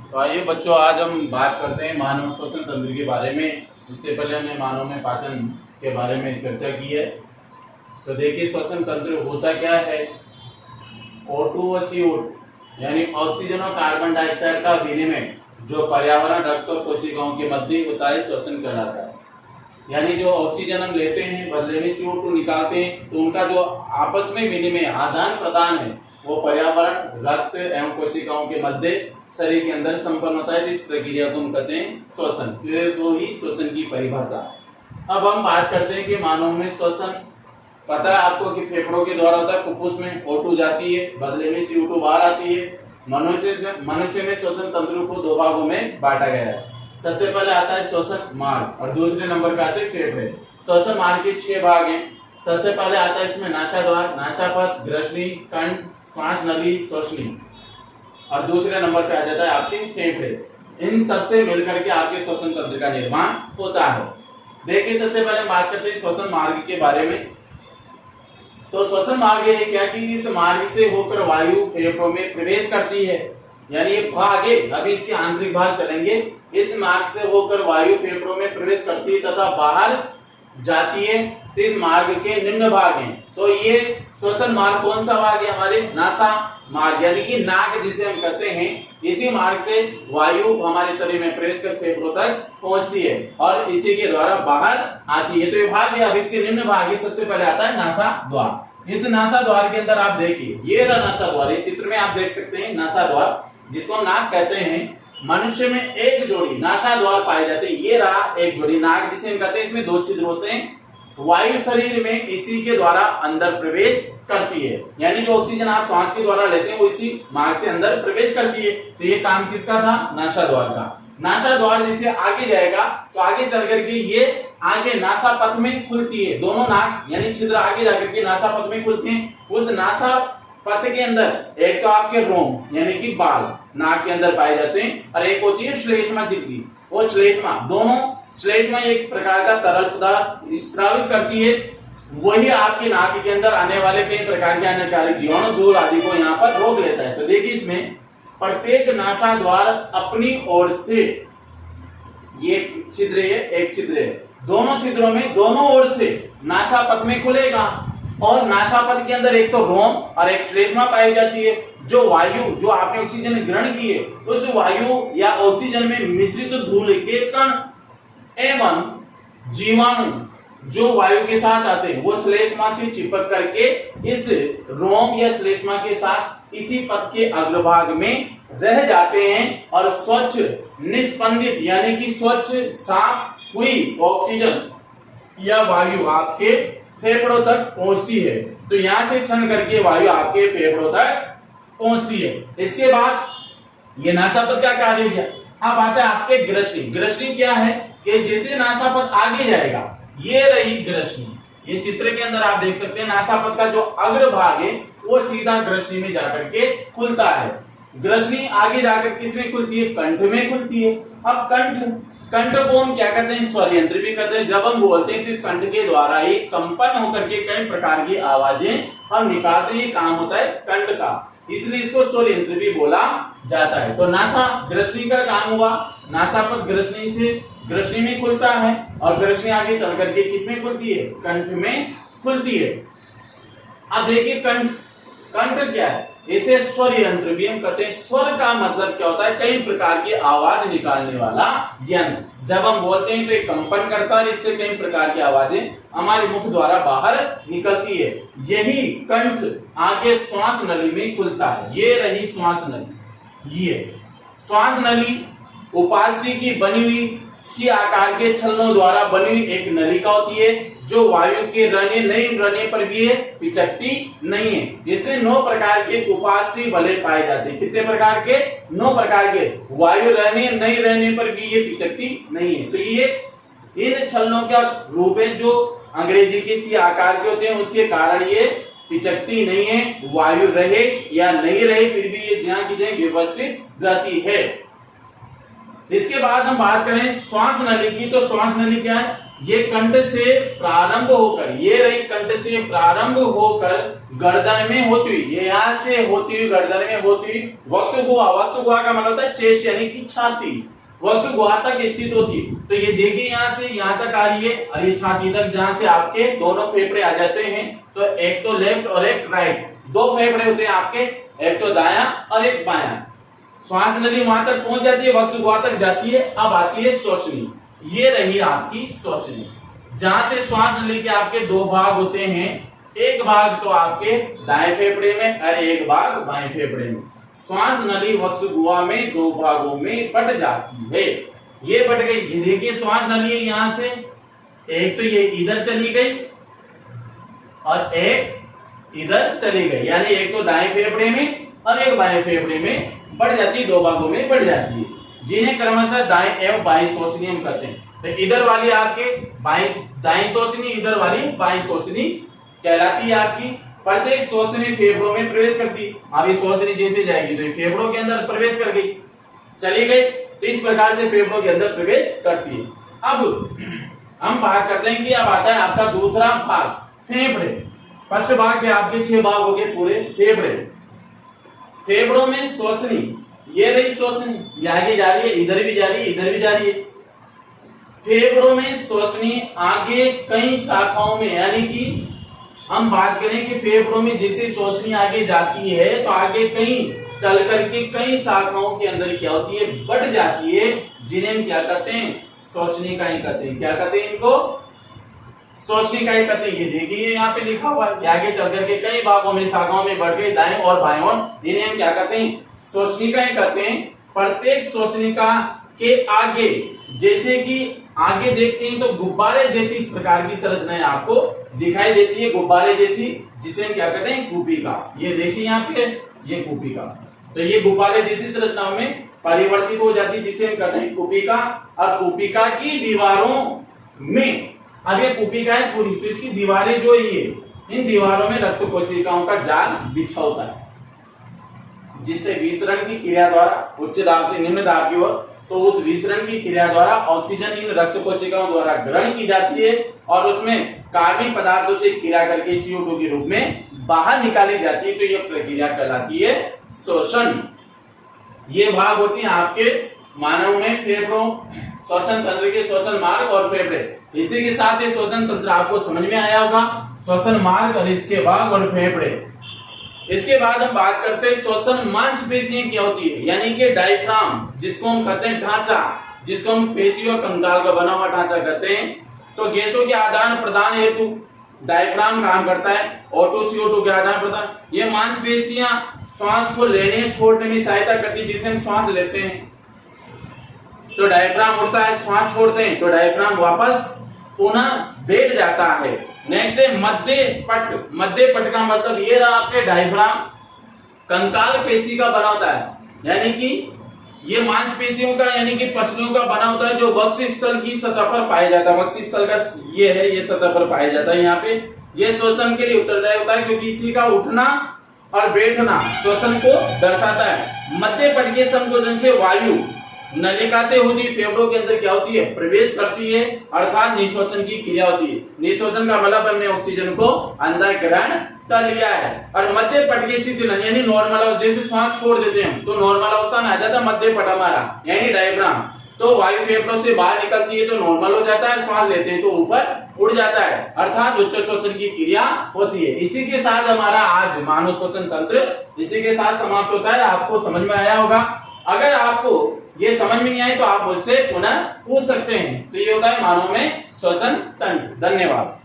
तो आइए बच्चों, आज हम बात करते हैं मानव श्वसन तंत्र के बारे में। इससे पहले हमने मानव में पाचन के बारे में चर्चा की है। तो देखिए, श्वसन तंत्र होता क्या है। O2 व CO2 यानी ऑक्सीजन और कार्बन डाइऑक्साइड का विनिमय जो पर्यावरण, रक्त और कोशिकाओं के मध्य होता है, श्वसन कहलाता है। यानी जो ऑक्सीजन हम लेते हैं, बदले में CO2 निकालते हैं, तो उनका जो आपस में विनिमय, आदान प्रदान है, वो पर्यावरण, रक्त एवं कोशिकाओं के मध्य शरीर के अंदर संपन्न होता है। इस प्रक्रिया को हम कहते हैं श्वसन। तो ही श्वसन की परिभाषा। अब हम बात करते हैं कि मानव में श्वसन, पता है आपको कि फेफड़ों के द्वारा होता है। फुफ्फुस में O2 जाती है, बदले में CO2 बाहर आती है। मनुष्य में श्वसन तंत्र को दो भागों में बांटा गया है। सबसे पहले आता है श्वसन मार्ग और दूसरे नंबर पे आते हैं फेफड़े। श्वसन मार्ग के 6 भाग हैं। सबसे पहले आता है इसमें नासाद्वार, नासापथ, ग्रसनी, कंठ, श्वास नली, श्वसनी, और दूसरे नंबर पे आ जाता है आपके फेफड़े। इन सबसे मिलकर के आपके श्वसन तंत्र का निर्माण होता है। देखिए, सबसे पहले बात करते हैं श्वसन मार्ग के बारे में। तो श्वसन मार्ग ये क्या कि इस मार्ग से होकर वायु फेफड़ों में प्रवेश करती है। यानी ये भाग है, अभी इसके आंतरिक भाग चलेंगे। इस मार्ग से होकर वायु फेफड़ों में प्रवेश करती है तथा बाहर जाती है। तो इस मार्ग के निम्न भाग हैं। तो ये श्वसन मार्ग कौन सा भाग है? हमारे नासा मार्ग, यानी कि नाक जिसे हम कहते हैं। इसी मार्ग से वायु हमारे शरीर में प्रवेश कर फेफड़ों तक पहुंचती है और इसी के द्वारा बाहर आती है। तो ये भाग है। अब इसके निम्न भाग, सबसे पहले आता है नासा द्वार। इस नासा द्वार के अंदर आप देखिए, ये रहा नासा द्वार। ये चित्र में आप देख सकते हैं नासा द्वार, जिसको हम नाक कहते हैं। मनुष्य में एक जोड़ी नासा द्वार पाए जाते हैं। ये रहा एक जोड़ी नाक जिसे हम कहते हैं। इसमें 2 छिद्र होते हैं। वायु शरीर में इसी के द्वारा अंदर प्रवेश करती है। यानी जो ऑक्सीजन आप श्वास के द्वारा लेते हैं वो इसी मार्ग से अंदर प्रवेश करती है। तो ये काम किसका था? नासा द्वार का। नासा द्वार जैसे आगे जाएगा तो आगे चल करके ये आगे नासा पथ में खुलती है। दोनों नाक यानी छिद्र आगे जाकर के नासा पथ में खुलते हैं। उस नासा पथ के अंदर एक तो आपके रोम यानी कि बाल नाक के अंदर पाए जाते हैं, और एक होती है श्लेष्मा झिल्ली। वो श्लेष्मा, दोनों श्लेष्मा एक प्रकार का तरल पदार्थ स्रावित करती है। वही आपकी नाक के अंदर आने वाले कई प्रकार के हानिकारक जीवाणु, धूल आदि को यहाँ पर रोक लेता है। तो देखिए, इसमें प्रत्येक नासा द्वार अपनी ओर से, ये छिद्र है, एक छिद्र है, दोनों छिद्रों में दोनों ओर से नासा पथ में खुलेगा। और नासा पथ के अंदर एक तो रोम और एक श्लेष्मा पाई जाती है। जो वायु, जो आपने ऑक्सीजन ग्रहण की है, उस वायु या ऑक्सीजन में मिश्रित धूल के कण एवं जीवाणु जो वायु के साथ आते हैं, वो श्लेष्मा से चिपक करके इस रोम या श्लेष्मा के साथ इसी पथ के अग्रभाग में रह जाते हैं और स्वच्छ निस्पंदित यानी कि स्वच्छ साफ हुई ऑक्सीजन या वायु आपके फेफड़ों तक पहुंचती है। तो यहां से क्षण करके वायु आपके फेफड़ों तक पहुंचती है। इसके बाद ये नासापथ का कार्य हो गया। अब आता है आपके ग्रसनी। ग्रसनी क्या है कि जैसे नासापथ आगे जाएगा, ये रही ग्रसनी। ये चित्र के अंदर आप देख सकते हैं, नासापथ का जो अग्रभाग है वो सीधा ग्रसनी में जाकर के खुलता है। ग्रसनी आगे जाकर किसमें खुलती है? कंठ में खुलती है। अब कंठ को हम क्या करते हैं? स्वर यंत्र भी करते हैं। जब हम बोलते हैं तो इस कंठ के द्वारा ही कंपन होकर के कई प्रकार की आवाजें हम निकालते हैं। ये काम होता है कंठ का, इसलिए इसको स्वर यंत्र भी बोला जाता है। तो नासा ग्रसनी का काम हुआ। नासापथ ग्रसनी से ग्रसनी में खुलता है और ग्रसनी आगे चल करके किसमें खुलती है? कंठ में खुलती है। अब देखिए, कंठ क्या है? इसे स्वर यंत्र भी हम कहते हैं। स्वर का मतलब क्या होता है? कई प्रकार की आवाज निकालने वाला यंत्र। जब हम बोलते हैं तो एक कंपन करता है, इससे कई प्रकार की आवाजें हमारे मुख द्वारा बाहर निकलती है। यही कंठ आगे श्वास नली में खुलता है। ये रही श्वास नली। ये श्वास नली उपास्थि की बनी हुई सी आकार के छल्लों द्वारा बनी हुई एक नलिका होती है, जो वायु के रहने नहीं रहने पर भी है पिचकती नहीं है। इसमें 9 प्रकार के उपास्थि बले पाए जाते हैं। कितने प्रकार के? 9 प्रकार के। वायु रहने नहीं रहने पर भी ये पिचकती नहीं है। तो ये इन छल्लों का रूप है, जो अंग्रेजी के सी आकार के होते हैं। उसके कारण ये पिचकती नहीं है। वायु रहे या नहीं रहे, फिर भी ये जहां की जगह व्यवस्थित रहती है। इसके बाद हम बात करें श्वास नली की। तो श्वास नली क्या है? ये कंठ से प्रारंभ होकर, ये रही कंठ से प्रारंभ होकर गर्दन में होती हुई, ये यहाँ से होती हुई गर्दन में होती हुई वक्ष गुहा, वक्ष गुहा का मतलब होता है चेस्ट यानी कि छाती, वक्ष गुहा तक स्थित होती है। तो ये देखिए यहाँ से यहाँ तक आ रही है और ये छाती तक, जहां से आपके दोनों फेफड़े आ जाते हैं। तो एक तो लेफ्ट और एक राइट, दो फेफड़े होते हैं आपके, एक तो दायां और एक बायां। श्वास नली वहां तक पहुंच जाती है, वक्ष गुहा तक जाती है। अब आती है श्वसनी, ये रही आपकी श्वसनी, जहां से श्वास नली के आपके दो भाग होते हैं, एक भाग तो आपके दाएं फेफड़े में और एक भाग बाएं फेफड़े में। श्वास नली वक्ष गुहा में दो भागों में बट जाती है, ये बट गई। ये देखिए श्वास नली है, यहां से एक तो ये इधर चली गई और एक इधर चली गई, यानी एक तो दाएं फेफड़े में और एक बाएं फेफड़े में बढ़ जाती है, दो भागों में बढ़ जाती है, जिन्हें क्रमशः दाएं एवं बाएं श्वसनी हम कहते हैं। तो इधर वाली आपके दाएं श्वसनी, इधर वाली बाएं श्वसनी कहलाती है आपकी। प्रत्येक श्वसनी फेफड़ों में प्रवेश करती है। अब ये श्वसनी जैसे जाएगी तो ये फेफड़ों के अंदर प्रवेश कर गई, चली गई, तो इस प्रकार से फेफड़ों के अंदर प्रवेश करती है। अब हम बात करते हैं कि अब आता है आपका दूसरा भाग, फेफड़े। फर्स्ट भाग में आपके 6 भाग हो गए पूरे फेफड़े। फेफड़ों में श्वसनी, ये रही श्वसनी, ये आगे जा रही है, इधर भी जा रही है, इधर भी जा रही है। फेफड़ों में श्वसनी आगे कई शाखाओं में, यानी कि हम बात करें कि फेफड़ों में जैसे श्वसनी आगे जाती है तो आगे कहीं चल करके कई शाखाओं के अंदर क्या होती है, बढ़ जाती है, जिन्हें हम क्या कहते हैं, श्वसनिकाएं कहते हैं। क्या कहते हैं इनको, श्वसनिकाएं कहते हैं। ये देखिए यहाँ पे लिखा हुआ है, आगे चल करके कई भागों में शाखाओं में बढ़ गए दाएं और बाएं ओर, जिन्हें हम क्या कहते हैं, श्वसनिकाएं कहते हैं। प्रत्येक श्वसनिका के आगे, जैसे कि आगे देखते हैं तो गुब्बारे जैसी इस प्रकार की संरचनाएं आपको दिखाई देती है, गुब्बारे जैसी, जिसे हम क्या कहते हैं, कूपिका। ये देखिए यहाँ पे ये कूपिका, तो ये गुब्बारे जैसी संरचनाओं में परिवर्तित हो जाती है, जिसे हम कहते हैं कूपिका। और कूपिका की दीवारों में, अब ये कूपिका है पूरी, तो इसकी दीवारें जो ये, इन दीवारों में रक्त कोशिकाओं का जाल बिछा होता है, जिससे विसरण की क्रिया द्वारा उच्च दाब से निम्न दाब की ओर, तो उस विसरण की क्रिया द्वारा ऑक्सीजन इन रक्त कोशिकाओं द्वारा ग्रहण की जाती है और उसमें कार्बनिक पदार्थों से क्रिया करके CO2 के रूप में बाहर निकाली जाती है। तो यह प्रक्रिया कहलाती है श्वसन। ये भाग होती है आपके मानव में फेफड़ों, श्वसन तंत्र के श्वसन मार्ग और फेफड़े। इसी के साथ ये श्वसन तंत्र आपको समझ में आया होगा, श्वसन मार्ग और इसके भाग और फेफड़े। इसके बाद हम बात करते हैं श्वसन मांसपेशियां क्या होती है, यानी कि डायफ्राम, जिसको हम कहते हैं ढांचा, जिसको हम पेशियों कंकाल का बना हुआ ढांचा कहते हैं। तो गैसों के आदान प्रदान हेतु डायफ्राम काम करता है, O2 CO2 के आदान प्रदान। ये मांसपेशियां श्वास को लेने छोड़ने में सहायता करती है, जिसे हम श्वास लेते हैं तो डायफ्राम उड़ता है, श्वास छोड़ते हैं तो डायफ्राम वापस पुनः बैठ जाता है। नेक्स्ट है मध्य पट। मध्य पट का मतलब ये रहा आपके डायफ्राम कंकाल पेशी का बना होता है, यानी कि ये मांसपेशियों का, यानी कि पसलियों का बना होता है, जो वक्ष स्थल की सतह पर पाया जाता है। वक्ष स्थल का ये है, ये सतह पर पाया जाता है। यहाँ पे ये श्वसन के लिए उत्तरदायी होता है, क्योंकि इसी का उठना और बैठना श्वसन को दर्शाता है। मध्य पट के संकोचन से वायु नलिका से होती फेफड़ों के अंदर क्या होती है, प्रवेश करती है, अर्थात निश्वसन की क्रिया होती है। निश्वसन का मतलब हमने ऑक्सीजन को अंदर ग्रहण कर लिया है। और मध्य पट की स्थिति यानी नॉर्मल, जैसे श्वास छोड़ देते हैं तो नॉर्मल अवस्था में आ जाता है मध्य पट हमारा, यानी डायफ्राम। तो वायु फेफड़ों से बाहर निकलती है तो नॉर्मल हो जाता है, श्वास लेते हैं तो ऊपर उड़ जाता है, अर्थात उच्च श्वसन की क्रिया होती है। इसी के साथ हमारा आज मानव श्वसन तंत्र इसी के साथ समाप्त होता है। आपको समझ में आया होगा। अगर आपको ये समझ में नहीं आए तो आप मुझसे पुनः पूछ सकते हैं। तो ये होता है मानव में श्वसन तंत्र। धन्यवाद।